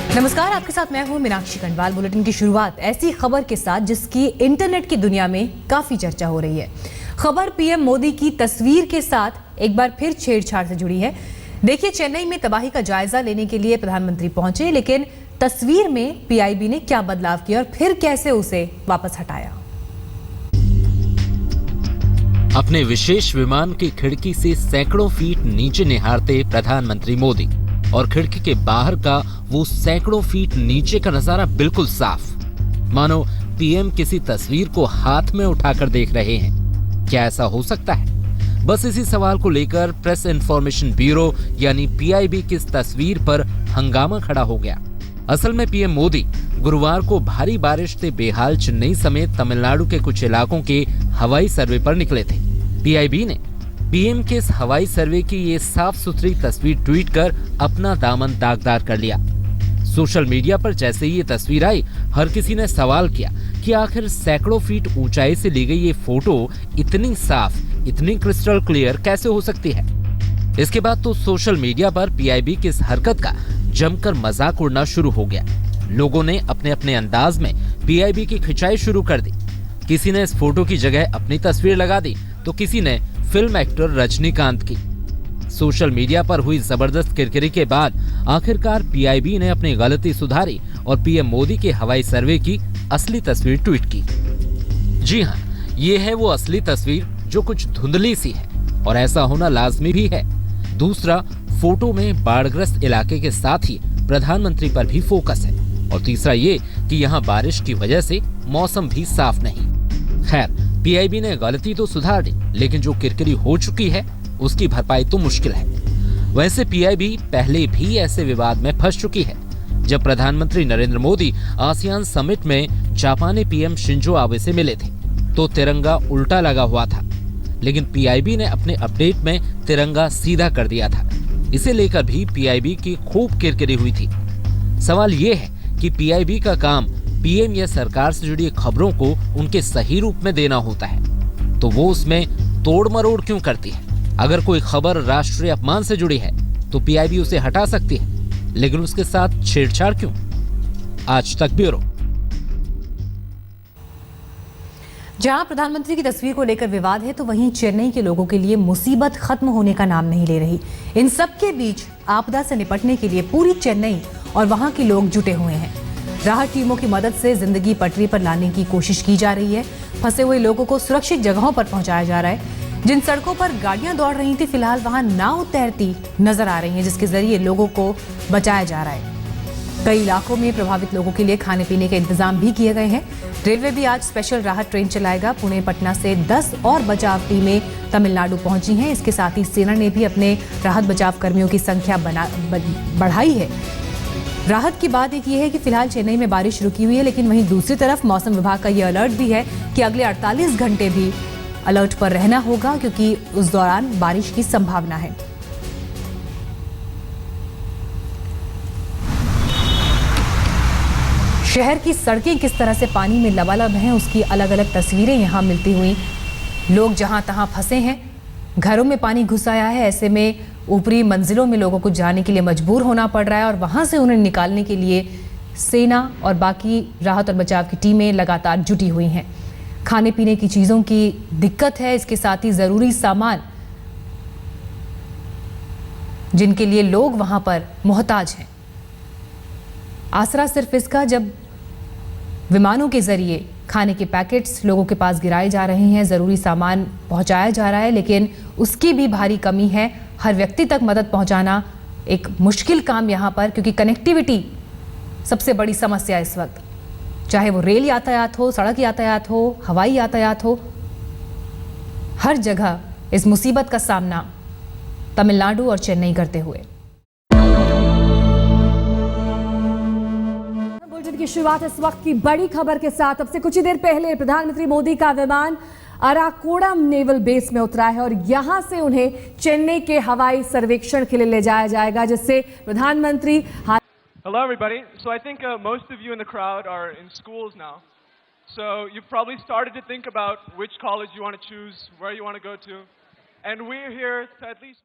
नमस्कार, आपके साथ मैं हूं मीनाक्षी खंडवाल। बुलेटिन की शुरुआत ऐसी खबर के साथ जिसकी इंटरनेट की दुनिया में काफी चर्चा हो रही है। खबर पीएम मोदी की तस्वीर के साथ एक बार फिर छेड़छाड़ से जुड़ी है। देखिए, चेन्नई में तबाही का जायजा लेने के लिए प्रधानमंत्री पहुंचे, लेकिन तस्वीर में पीआईबी ने क्या बदलाव किया और फिर कैसे उसे वापस हटाया। अपने विशेष विमान की खिड़की से सैकड़ों फीट नीचे निहारते प्रधानमंत्री मोदी और खिड़की के बाहर का वो सैकड़ों फीट नीचे का नजारा बिल्कुल साफ, मानो पीएम किसी तस्वीर को हाथ में उठाकर देख रहे हैं। क्या ऐसा हो सकता है? बस इसी सवाल को लेकर प्रेस इंफॉर्मेशन ब्यूरो यानी पीआईबी की इस तस्वीर पर हंगामा खड़ा हो गया। असल में पीएम मोदी गुरुवार को भारी बारिश से बेहाल चेन्नई समेत तमिलनाडु के कुछ इलाकों के हवाई सर्वे पर निकले थे। पीआईबी ने पीएम के इस हवाई सर्वे की ये साफ सुथरी तस्वीर ट्वीट कर अपना दामन दागदार कर लिया। सोशल मीडिया पर जैसे ही ये तस्वीर आई, हर किसी ने सवाल किया कि आखिर सैकड़ों फीट ऊंचाई से ली गई ये फोटो इतनी साफ, इतनी क्रिस्टल क्लियर कैसे हो सकती है। इसके बाद तो सोशल मीडिया पर पीआईबी की इस हरकत का जमकर मजाक उड़ना शुरू हो गया। लोगों ने अपने अपने अंदाज में पीआईबी की खिंचाई शुरू कर दी। किसी ने इस फोटो की जगह अपनी तस्वीर लगा दी तो किसी ने फिल्म एक्टर रजनीकांत की। सोशल मीडिया पर हुई जबरदस्त किरकिरी के बाद आखिरकार पीआईबी ने अपनी गलती सुधारी और पीएम मोदी के हवाई सर्वे की असली तस्वीर ट्वीट की। जी हाँ, ये है वो असली तस्वीर जो कुछ धुंधली सी है और ऐसा होना लाजमी भी है। दूसरा, फोटो में बाढ़ग्रस्त इलाके के साथ ही प्रधानमंत्री पर भी फोकस है और तीसरा ये कि यहाँ बारिश की वजह से मौसम भी साफ नहीं। खैर, पीआईबी ने गलती तो सुधार दी, लेकिन जो किरकिरी हो चुकी है उसकी भरपाई तो मुश्किल है। वैसे पीआईबी पहले भी ऐसे विवाद में फंस चुकी है। जब प्रधानमंत्री नरेंद्र मोदी आसियान समिट में जापानी पीएम शिंजो आबे से मिले थे तो तिरंगा उल्टा लगा हुआ था, लेकिन पीआईबी ने अपने अपडेट में तिरंगा सीधा कर दिया था। इसे लेकर भी पीआईबी की खूब किरकिरी हुई थी। सवाल ये है कि पीआईबी का काम पीएम या सरकार से जुड़ी खबरों को उनके सही रूप में देना होता है, तो वो उसमें तोड़ मरोड़ क्यों करती है? अगर कोई खबर राष्ट्रीय अपमान से जुड़ी है तो पीआईबी उसे हटा सकती है, लेकिन उसके साथ छेड़छाड़ क्यों? आज तक ब्यूरो। जहां प्रधानमंत्री की तस्वीर को लेकर विवाद है, तो वहीं चेन्नई के लोगों के लिए मुसीबत खत्म होने का नाम नहीं ले रही। इन सब के बीच आपदा से निपटने के लिए पूरी चेन्नई और वहां के लोग जुटे हुए हैं। राहत टीमों की मदद से जिंदगी पटरी पर लाने की कोशिश की जा रही है। फंसे हुए लोगों को सुरक्षित जगहों पर पहुंचाया जा रहा है। जिन सड़कों पर गाड़ियां दौड़ रही थी, फिलहाल वहां नाव तैरती नजर आ रही हैं, जिसके जरिए लोगों को बचाया जा रहा है। कई इलाकों में प्रभावित लोगों के लिए खाने पीने के इंतजाम भी किए गए हैं। रेलवे भी आज स्पेशल राहत ट्रेन चलाएगा। पुणे पटना से 10 और बचाव टीमें तमिलनाडु पहुंची हैं। इसके साथ ही सेना ने भी अपने राहत बचाव कर्मियों की संख्या बढ़ाई है। राहत की बात एक ये है कि फिलहाल चेन्नई में बारिश रुकी हुई है, लेकिन वहीं दूसरी तरफ मौसम विभाग का यह अलर्ट भी है कि अगले 48 घंटे भी अलर्ट पर रहना होगा, क्योंकि उस दौरान बारिश की संभावना है। शहर की सड़कें किस तरह से पानी में लबालब हैं, उसकी अलग अलग तस्वीरें यहां मिलती हुई। लोग जहां तहां फंसे हैं, घरों में पानी घुस आया है। ऐसे में ऊपरी मंजिलों में लोगों को जाने के लिए मजबूर होना पड़ रहा है और वहां से उन्हें निकालने के लिए सेना और बाकी राहत और बचाव की टीमें लगातार जुटी हुई हैं। खाने पीने की चीज़ों की दिक्कत है, इसके साथ ही ज़रूरी सामान जिनके लिए लोग वहां पर मोहताज हैं। आसरा सिर्फ इसका जब विमानों के जरिए खाने के पैकेट्स लोगों के पास गिराए जा रहे हैं, ज़रूरी सामान पहुंचाया जा रहा है, लेकिन उसकी भी भारी कमी है। हर व्यक्ति तक मदद पहुंचाना एक मुश्किल काम यहाँ पर, क्योंकि कनेक्टिविटी सबसे बड़ी समस्या इस वक्त, चाहे वो रेल यातायात हो, सड़क यातायात हो, हवाई यातायात हो, हर जगह इस मुसीबत का सामना तमिलनाडु और चेन्नई करते हुए। बुलेटिन की शुरुआत इस वक्त की बड़ी खबर के साथ। अब से कुछ ही देर पहले प्रधानमंत्री मोदी का विमान अराकोडम नेवल बेस में उतरा है और यहां से उन्हें चेन्नई के हवाई सर्वेक्षण के लिए ले जाया जाएगा, जिससे प्रधानमंत्री। Hello everybody. So I think most of you in the crowd are in schools now. So you've probably started to think about which college you want to choose, where you want to go to. And we're here to at least